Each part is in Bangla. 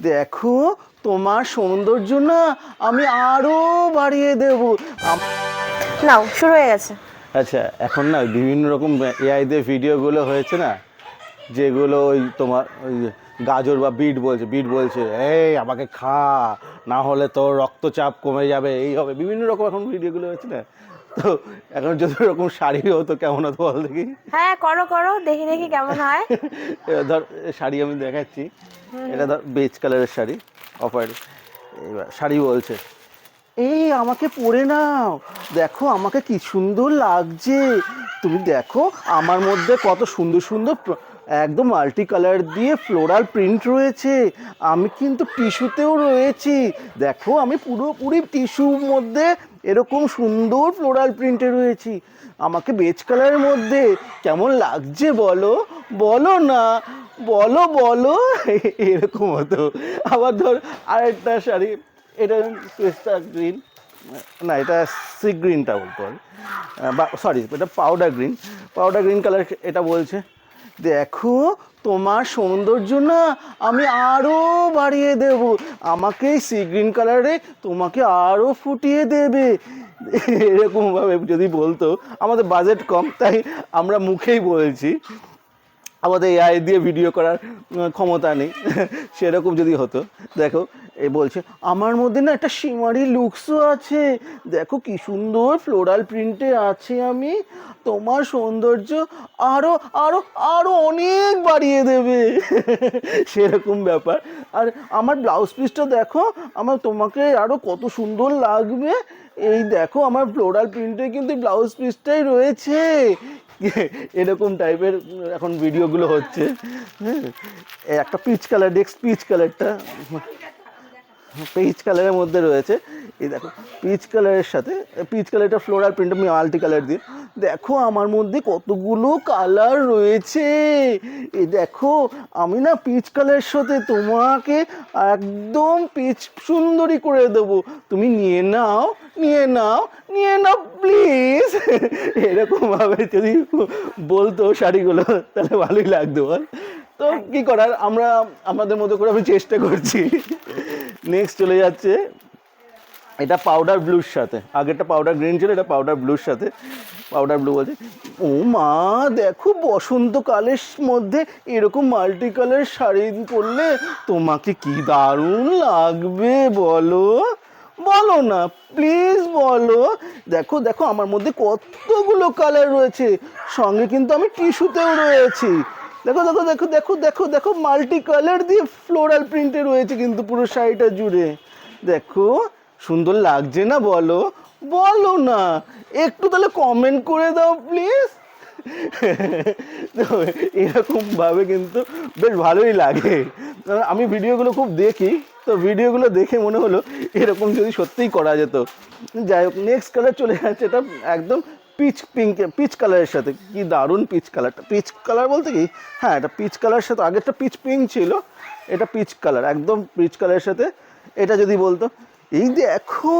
দেখো তোমার সৌন্দর্য না আমি আরো বাড়িয়ে দেব। নাও শুরু হয়ে গেছে। আচ্ছা, এখন না বিভিন্ন রকম এআই দিয়ে ভিডিওগুলো হয়েছে না, যেগুলো ওই তোমার ওই গাজর বা বিট বলছে এই আমাকে খা, না হলে তোর রক্তচাপ কমে যাবে, এই হবে, বিভিন্ন রকম এখন ভিডিওগুলো হয়েছে না। তো এখন যদি ওরকম শাড়ি হতো কেমন হতো বল দেখি। হ্যাঁ করো করো, দেখি দেখি কেমন হয়। এবার ধর শাড়ি আমি দেখাচ্ছি, এটা ধর বেজ কালারের শাড়ি, অফার। এবার শাড়ি বলছে এই আমাকে পরে নাও, দেখো আমাকে কি সুন্দর লাগছে, তুমি দেখো আমার মধ্যে কত সুন্দর সুন্দর একদম মাল্টি কালার দিয়ে ফ্লোরাল প্রিন্ট রয়েছে, আমি কিন্তু টিস্যুতেও রয়েছি, দেখো আমি পুরোপুরি টিস্যুর মধ্যে এরকম সুন্দর ফ্লোরাল প্রিন্টে রয়েছি, আমাকে বেজ কালারের মধ্যে কেমন লাগছে বলো, বলো না, বলো বলো। এরকম হতো। আবার ধর আরেকটা শাড়ি, এটা পেস্তা গ্রিন, না এটা সি গ্রিনটা বলতে পারি, বা সরি এটা পাউডার গ্রিন কালার। এটা বলছে দেখো তোমার সৌন্দর্য না আমি আরও বাড়িয়ে দেব, আমাকে সি গ্রিন কালারে তোমাকে আরও ফুটিয়ে দেবে। এরকমভাবে যদি বলতো, আমাদের বাজেট কম তাই আমরা মুখেই বলছি, আমাদের এআই দিয়ে ভিডিও করার ক্ষমতা নেই, সেরকম যদি হতো। দেখো এ বলছে আমার মধ্যে না একটা শিমারি লুকসও আছে, দেখো কি সুন্দর ফ্লোরাল প্রিন্টে আছে আমি, তোমার সৌন্দর্য আরও আরও আরও অনেক বাড়িয়ে দেবে। সেরকম ব্যাপার। আর আমার ব্লাউজ পিসটা দেখো, আমার তোমাকে আরও কত সুন্দর লাগবে, এই দেখো আমার ফ্লোরাল প্রিন্টে কিন্তু ব্লাউজ পিসটাই রয়েছে। এরকম টাইপের এখন ভিডিওগুলো হচ্ছে। হ্যাঁ, একটা পিচ কালার, পিচ কালারটা পিচ কালারের মধ্যে রয়েছে, এই দেখো পিচ কালারের সাথে পিচ কালারটা ফ্লোরাল প্রিন্ট আমি মাল্টি কালার দিয়ে, দেখো আমার মধ্যে কতগুলো কালার রয়েছে, এই দেখো আমি না পিচ কালারের সাথে তোমাকে একদম পিচ সুন্দরী করে দেবো, তুমি নিয়ে নাও নিয়ে নাও নিয়ে নাও প্লিজ। এরকমভাবে যদি বলতো শাড়িগুলো তাহলে ভালোই লাগতো বল। তো কী করার, আমরা আমাদের মতো করে আমি চেষ্টা করছি। নেক্সট চলে যাচ্ছে, এটা পাউডার ব্লুর সাথে, আগেরটা পাউডার গ্রিন ছিল, এটা পাউডার ব্লুর সাথে, পাউডার ব্লু বলছে ও মা দেখো বসন্তকালের মধ্যে এরকম মাল্টি কালার শাড়ি পরলে তোমাকে কি দারুণ লাগবে বলো, বলো না প্লিজ বলো। দেখো দেখো আমার মধ্যে কতগুলো কালার রয়েছে, সঙ্গে কিন্তু আমি টিস্যুতেও রয়েছি, দেখো দেখো দেখো দেখো দেখো দেখো মাল্টি কালার দিয়ে ফ্লোরাল প্রিন্টে রয়েছে কিন্তু পুরো শাড়িটা জুড়ে, দেখো সুন্দর লাগছে না বলো, বলো না, একটু তাহলে কমেন্ট করে দাও প্লিজ। এরকমভাবে কিন্তু বেশ ভালোই লাগে, আমি ভিডিওগুলো খুব দেখি, তো ভিডিওগুলো দেখে মনে হলো এরকম যদি সত্যিই করা যেত। যাই হোক, নেক্সট কালার চলে যাচ্ছে, এটা একদম পিচ পিঙ্ক, পিচ কালারের সাথে, কি দারুণ পিচ কালারটা, পিচ কালার বলতে কি, হ্যাঁ এটা পিচ কালারের সাথে, আগেরটা পিচ পিঙ্ক ছিল, এটা পিচ কালার, একদম পিচ কালারের সাথে। এটা যদি বলতো এই দেখো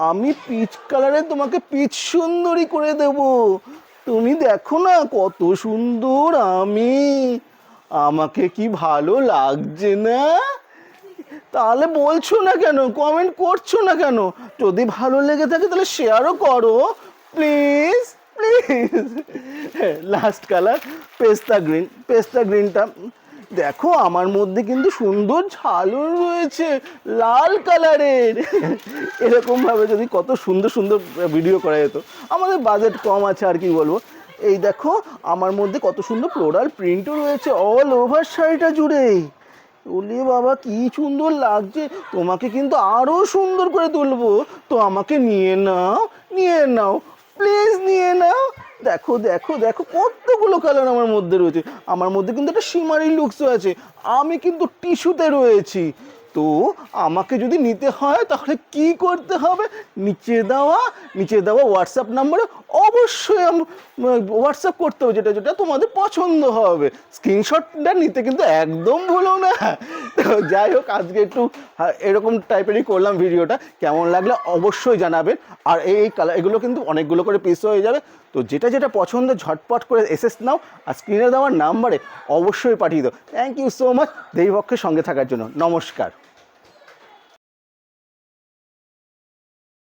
আমি পিচ কালারে তোমাকে পিচ সুন্দরী করে দেব, তুমি দেখো না কত সুন্দর আমি, আমাকে কি ভালো লাগছে না, তাহলে বলছো না কেন, কমেন্ট করছো না কেন, যদি ভালো লেগে থাকে তাহলে শেয়ারও করো প্লিজ প্লিজ। লাস্ট কালার পেস্তা গ্রিনটা দেখো আমার মধ্যে কিন্তু সুন্দর ঝালর রয়েছে লাল কালারের। এরকমভাবে যদি কত সুন্দর সুন্দর ভিডিও করা যেত, আমাদের বাজেট কম আছে আর কি বলবো। এই দেখো আমার মধ্যে কত সুন্দর ফ্লোরাল প্রিন্টও রয়েছে অল ওভার শাড়িটা জুড়ে, ওলে বাবা কি সুন্দর লাগছে, তোমাকে কিন্তু আরও সুন্দর করে তুলবো, তো আমাকে নিয়ে নাও নিয়ে নাও প্লিজ নিয়ে নাও। দেখো দেখো দেখো কতগুলো কালার আমার মধ্যে রয়েছে, আমার মধ্যে কিন্তু একটা শিমারি লুকসও আছে, আমি কিন্তু টিস্যুতে রয়েছি, তো আমাকে যদি নিতে হয় তাহলে কি করতে হবে, নিচে দেওয়া হোয়াটসঅ্যাপ নাম্বারে অবশ্যই হোয়াটসঅ্যাপ করতে হবে, যেটা যেটা তোমাদের পছন্দ হবে, স্ক্রিনশটটা নিতে কিন্তু একদম ভুলো না। তো যাই হোক, আজকে একটু এরকম টাইপেরই করলাম ভিডিওটা, কেমন লাগলে অবশ্যই জানাবেন, আর এই কালার এগুলো কিন্তু অনেকগুলো করে পিস হয়ে যাবে, তো যেটা যেটা পছন্দ ঝটপট করে এসএস নাও, আর স্ক্রিনে দেওয়ার নাম্বারে অবশ্যই পাঠিয়ে দাও। থ্যাংক ইউ সো মাচ দেবীপক্ষের সঙ্গে থাকার জন্য। নমস্কার।